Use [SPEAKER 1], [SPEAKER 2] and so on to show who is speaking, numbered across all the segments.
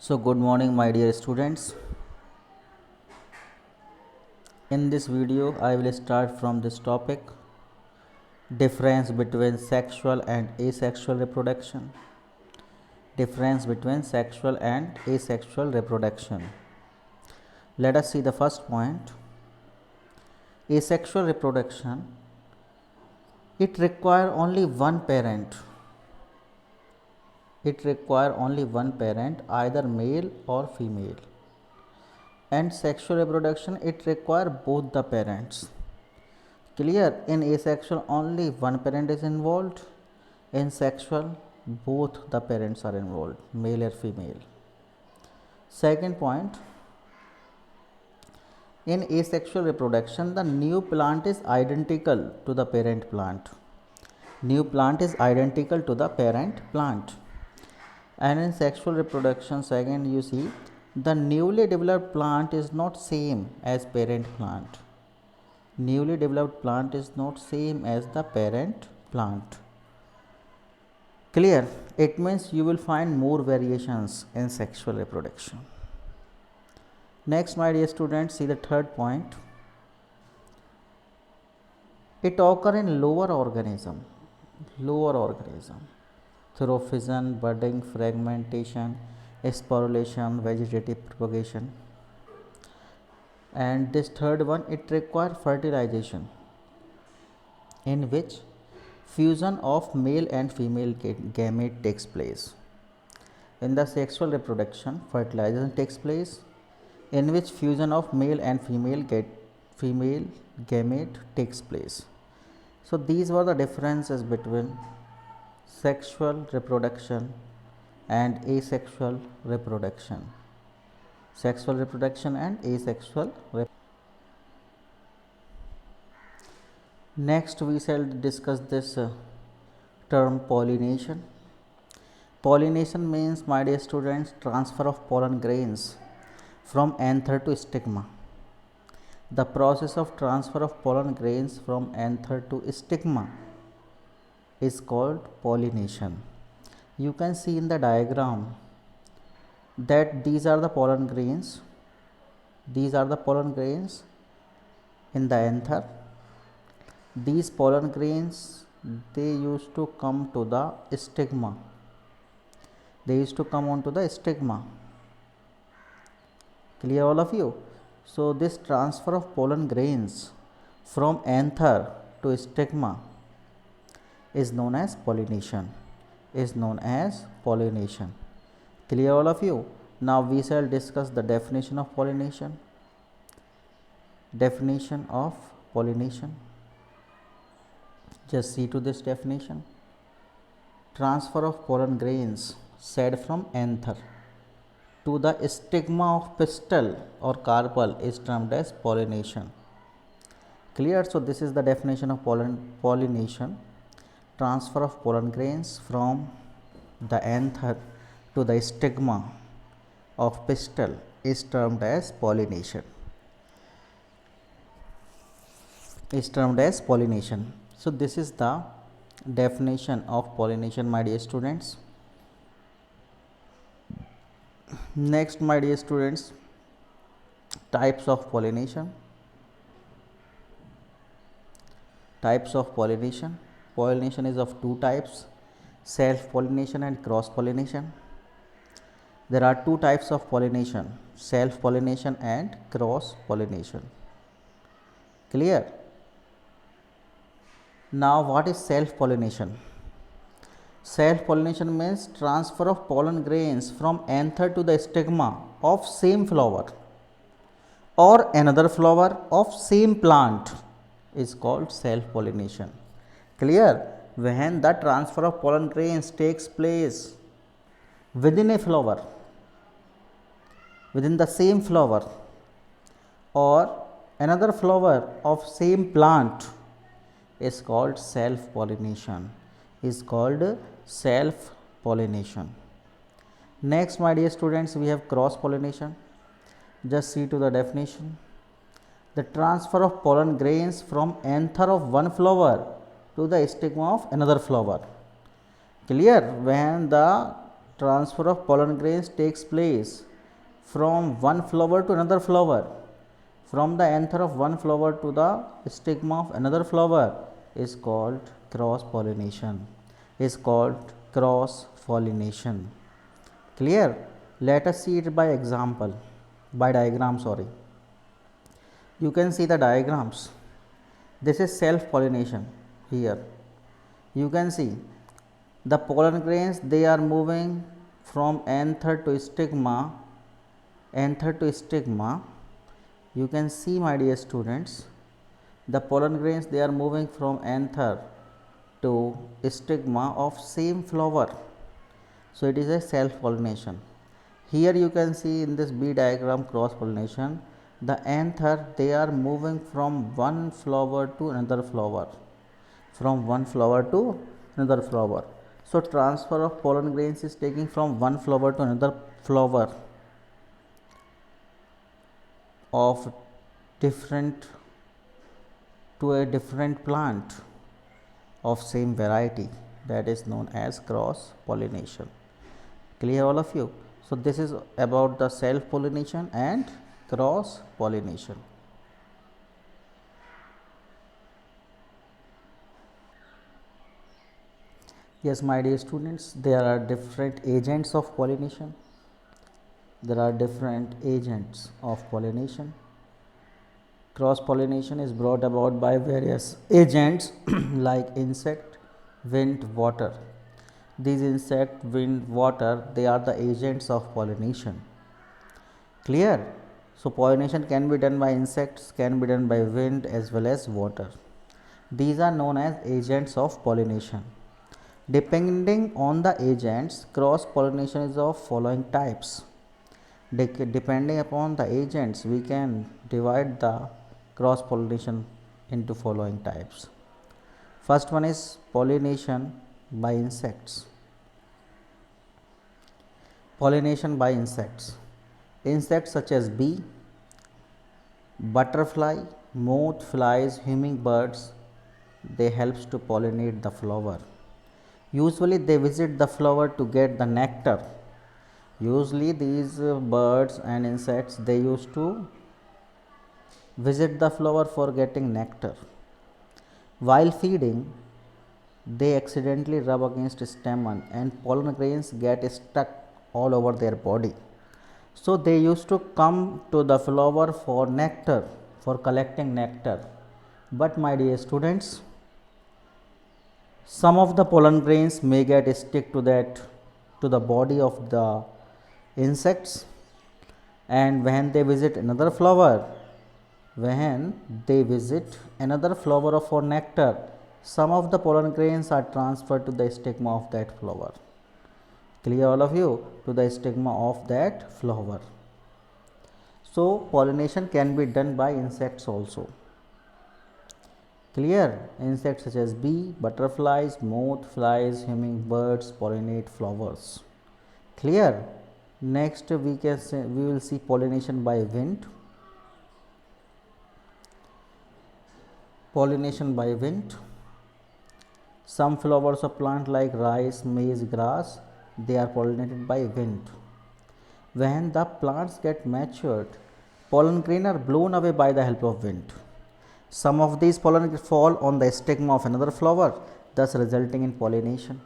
[SPEAKER 1] So good morning my dear students. In this video I will start from this topic, difference between sexual and asexual reproduction. Difference between sexual and asexual reproduction. Let us see the first point. Asexual reproduction, it require only one parent. It require only one parent, either male or female. And sexual reproduction, it require both the parents. Clear? In asexual only one parent is involved. In sexual both the parents are involved, male or female. Second point, in asexual reproduction the new plant is identical to the parent plant. New plant is identical to the parent plant. And in sexual reproduction, second, you see the newly developed plant is not same as parent plant. Newly developed plant is not same as the parent plant. Clear? It means you will find more variations in sexual reproduction. Next, my dear students, see the third point. It occurs in lower organism through fission, budding, fragmentation, sporulation, vegetative propagation. And this third one, it requires fertilization, in which fusion of male and female gamete takes place. In the sexual reproduction, fertilization takes place, in which fusion of male and female gamete takes place. So these were the differences between sexual reproduction and asexual reproduction. Sexual reproduction and asexual reproduction. Next we shall discuss this term pollination. Pollination means, my dear students, transfer of pollen grains from anther to stigma. The process of transfer of pollen grains from anther to stigma is called pollination. You can see in the diagram that these are the pollen grains. These are the pollen grains in the anther. These pollen grains, they used to come to the stigma. They used to come onto the stigma. Clear, all of you? So this transfer of pollen grains from anther to stigma is known as pollination. Clear, all of you? Now we shall discuss the definition of pollination. Definition of pollination. Just see to this definition. Transfer of pollen grains shed from anther to the stigma of pistil or carpel is termed as pollination. Clear? So this is the definition of pollination. Transfer of pollen grains from the anther to the stigma of pistil is termed as pollination. So this is the definition of pollination, my dear students. Next, my dear students, types of pollination. Pollination is of two types, self pollination and cross pollination. There are two types of pollination, self pollination and cross pollination. Clear? Now what is self pollination? Self pollination means transfer of pollen grains from anther to the stigma of same flower or another flower of same plant is called self pollination. Clear? When the transfer of pollen grains takes place within a flower, within the same flower or another flower of same plant is called self pollination. Next, my dear students, we have cross pollination. Just see to the definition. The transfer of pollen grains from anther of one flower to the stigma of another flower. Clear? When the Transfer of pollen grains takes place from one flower to another flower. From the anther of one flower to the stigma of another flower is called cross pollination. Clear? Let us see it by example, by diagram, sorry. You can see the diagrams. This is self pollination here. You can see the pollen grains, they are moving from anther to stigma. You can see, my dear students, the pollen grains, they are moving from anther to stigma of same flower. So it is a self pollination. Here you can see in this B diagram cross pollination, the anther, they are moving from one flower to another flower. So transfer of pollen grains is taking from one flower to another flower of different to a different plant of same variety, that is known as cross pollination. Clear, all of you? So this is about the self pollination and cross pollination. Yes, my dear students, there are different agents of pollination. Cross pollination is brought about by various agents like insect, wind, water. These insect, wind, water, they are the agents of pollination. Clear? So pollination can be done by insects, can be done by wind as well as water. These are known as agents of pollination. Depending on the agents, cross pollination is of following types. Depending upon the agents, we can divide the cross pollination into following types. First one is pollination by insects. Insects such as bee, butterfly, moth, flies, hummingbirds, they helps to pollinate the flower. Usually they visit the flower to get the nectar. Usually these birds and insects, they used to visit the flower for getting nectar. While feeding, they accidentally rub against stamens and pollen grains get stuck all over their body. So they used to come to the flower for nectar, for collecting nectar. But my dear students, some of the pollen grains may get stick to the body of the insects, and when they visit another flower for nectar, some of the pollen grains are transferred to the stigma of that flower. Clear, all of you? To the stigma of that flower. So pollination can be done by insects also. Clear? Insects such as bee, butterflies, moth, flies, hummingbirds pollinate flowers. Clear? Next we will see pollination by wind. Some flowers of plant like rice, maize, grass, they are pollinated by wind. When the plants get matured, pollen grains are blown away by the help of wind. Some of these pollen fall on the stigma of another flower, thus resulting in pollination.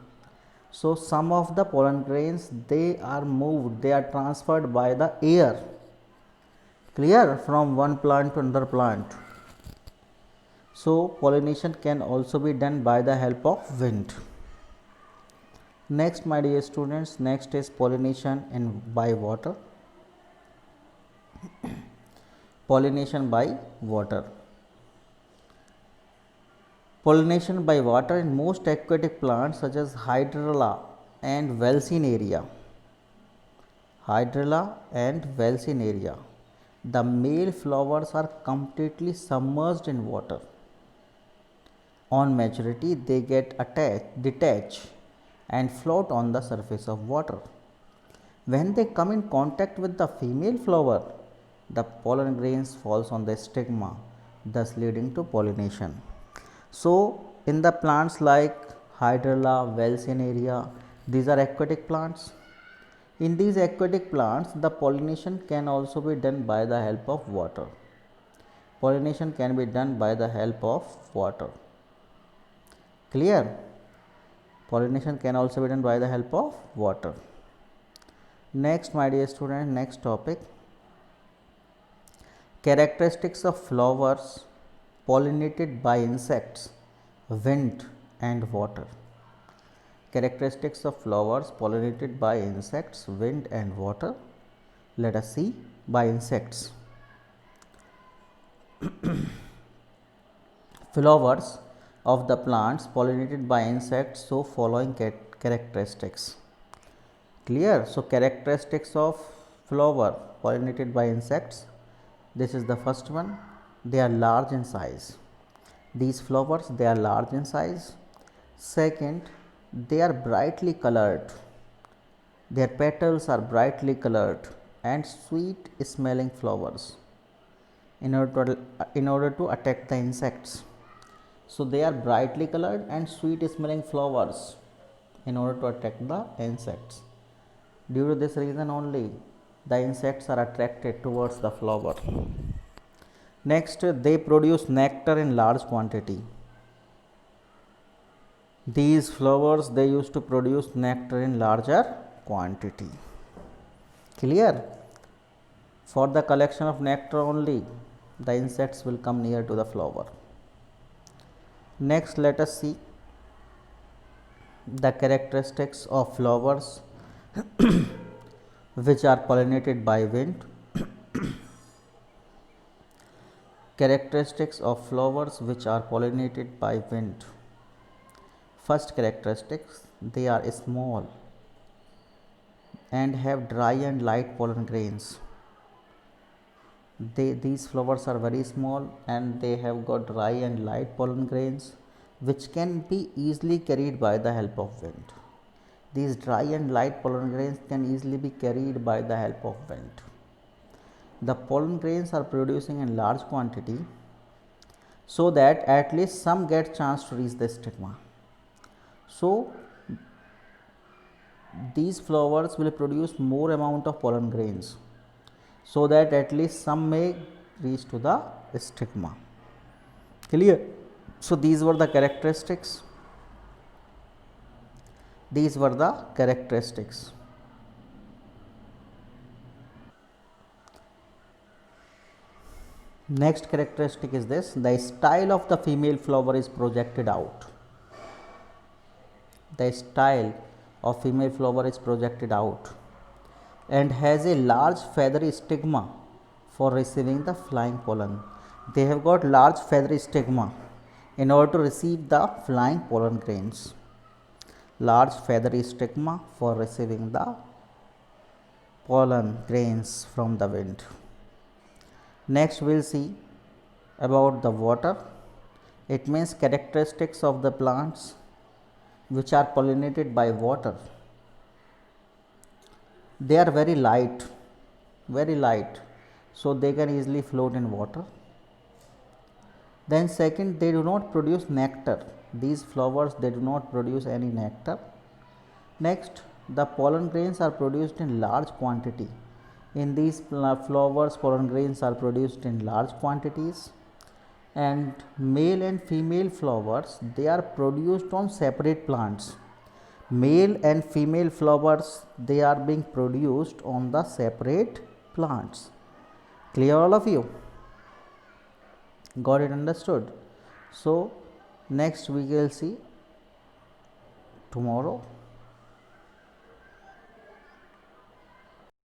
[SPEAKER 1] So some of the pollen grains, they are moved, they are transferred by the air. Clear? From one plant to another plant. So pollination can also be done by the help of wind. Next, my dear students, next is pollination by water. Pollination by water. Pollination by water in most aquatic plants such as Hydrilla and Valsinaria. The male flowers are completely submerged in water. On maturity, they get detach and float on the surface of water. When they come in contact with the female flower, the pollen grains falls on the stigma, thus leading to pollination. So in the plants like Hydrilla, Valsinaria, these are aquatic plants. In these aquatic plants, the pollination can also be done by the help of water. Pollination can be done by the help of water. Clear? Pollination can also be done by the help of water. Next, my dear student, next topic. Characteristics of flowers pollinated by insects, wind and water. Characteristics of flowers pollinated by insects, wind and water. Let us see by insects. Flowers of the plants pollinated by insects show following characteristics. Clear? So, characteristics of flower pollinated by insects. This is the first one. They are large in size. These flowers, they are large in size. Second, they are brightly colored. Their petals are brightly colored and sweet smelling flowers in order to attract the insects. So, they are brightly colored and sweet smelling flowers in order to attract the insects. Due to this reason only, the insects are attracted towards the flower. Next, they produce nectar in large quantity. These flowers, they used to produce nectar in larger quantity. Clear? For the collection of nectar only, the insects will come near to the flower. Next, let us see the characteristics of flowers which are pollinated by wind. Characteristics of flowers which are pollinated by wind. First characteristics, they are small and have dry and light pollen grains. These flowers are very small and they have got dry and light pollen grains which can be easily carried by the help of wind. These dry and light pollen grains can easily be carried by the help of wind. The pollen grains are producing in large quantity so that at least some get chance to reach the stigma. So, these flowers will produce more amount of pollen grains so that at least some may reach to the stigma. Clear? So, these were the characteristics. These were the characteristics. Next characteristic is this: the style of the female flower is projected out. The style of female flower is projected out and has a large feathery stigma for receiving the flying pollen. They have got large feathery stigma in order to receive the flying pollen grains. Large feathery stigma for receiving the pollen grains from the wind. Next, we will see about the water. It means characteristics of the plants which are pollinated by water. They are very light, so they can easily float in water. Then second, they do not produce nectar. These flowers, they do not produce any nectar. Next, the pollen grains are produced in large quantity. In these flowers, pollen grains are produced in large quantities, and male and female flowers, they are produced on separate plants. Male and female flowers, they are being produced on the separate plants. Clear, all of you? Got it understood? So, next we will see tomorrow.